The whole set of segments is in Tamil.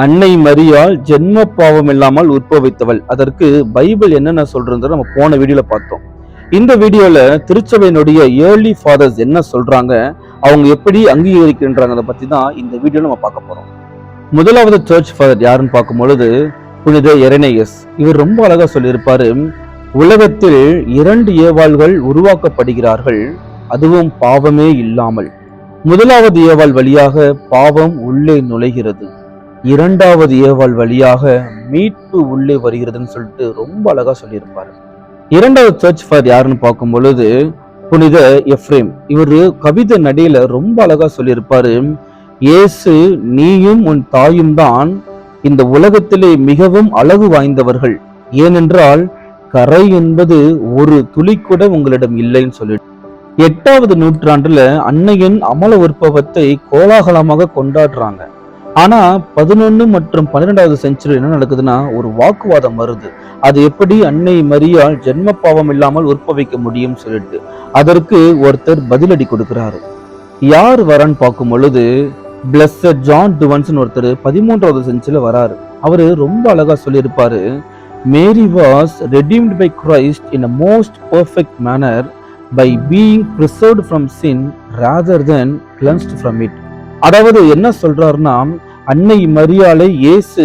அன்னை மரியாள் ஜென்ம பாவம் இல்லாமல் உற்பவித்தவள். அதற்கு பைபிள் என்னென்ன சொல்றத நம்ம போன வீடியோல பார்த்தோம். இந்த வீடியோல திருச்சபையினுடைய ஏர்லி ஃபாதர்ஸ் என்ன சொல்றாங்க, அவங்க எப்படி அங்கீகரிக்கின்றாங்க பத்தி தான் இந்த வீடியோ நம்ம பார்க்க போறோம். முதலாவது சர்ச் ஃபாதர் யாருன்னு பார்க்கும் பொழுது புனித எரேனியஸ். இவர் ரொம்ப அழகா சொல்லியிருப்பாரு, உலகத்தில் 2 ஏவாள்கள் உருவாக்கப்படுகிறார்கள், அதுவும் பாவமே இல்லாமல். முதலாவது ஏவாள் வழியாக பாவம் உள்ளே நுழைகிறது, 2வது ஏவாள் வழியாக மீட்பு உள்ளே வருகிறதுன்னு சொல்லிட்டு ரொம்ப அழகா சொல்லியிருப்பாரு. 2வது சர்ச் ஃபாதர் யாருன்னு பார்க்கும் பொழுது புனித எஃப்ரேம். இவரு கவிதை நடையில ரொம்ப அழகா சொல்லியிருப்பாரு, இயேசு நீயும் உன் தாயும் தான் இந்த உலகத்திலே மிகவும் அழகு வாய்ந்தவர்கள், ஏனென்றால் கரை என்பது ஒரு துளி கூட உங்களிடம் இல்லைன்னு சொல்லிட்டு 8வது நூற்றாண்டுல அன்னையின் அமல உற்பவத்தை கோலாகலமாக கொண்டாடுறாங்க. ஆனா 11 மற்றும் 12வது செஞ்சுரி என்ன நடக்குதுன்னா, ஒரு வாக்குவாதம் வருது. அது எப்படி அன்னை மரியாள் ஜென்ம பாவம் இல்லாமல் உற்பவிக்க முடியும் சொல்லிட்டு அதற்கு ஒருத்தர் பதிலடி கொடுக்கிறாரு. யார் வரான்னு பார்க்கும் பொழுது பிளஸட் ஜான் டுவன்ஸ் ஒருத்தர் 13வது செஞ்சுரியில வராரு. அவரு ரொம்ப அழகா சொல்லியிருப்பாரு, Mary was redeemed by Christ in a most perfect manner by being preserved from sin rather than cleansed from it. அதாவது என்ன சொல்றாருன்னா, அன்னை மரியாளை இயேசு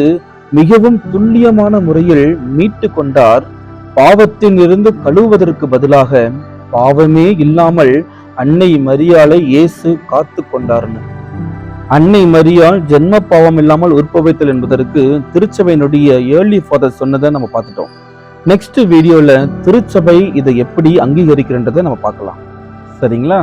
மிகவும் துல்லியமான முறையில் மீட்டு கொண்டார், பாவத்தில் இருந்து கழுவுவதற்கு பதிலாக பாவமே இல்லாமல் அன்னை மரியாளை இயேசு காத்து கொண்டார்னு. அன்னை மரியாள் ஜென்ம பாவம் இல்லாமல் உற்பவித்தல் என்பதற்கு திருச்சபையினுடைய ஏர்லி ஃபாதர் சொன்னதை நம்ம பார்த்துட்டோம். நெக்ஸ்ட் வீடியோல திருச்சபை இதை எப்படி அங்கீகரிக்கிறன்றதை நம்ம பார்க்கலாம். சரிங்களா?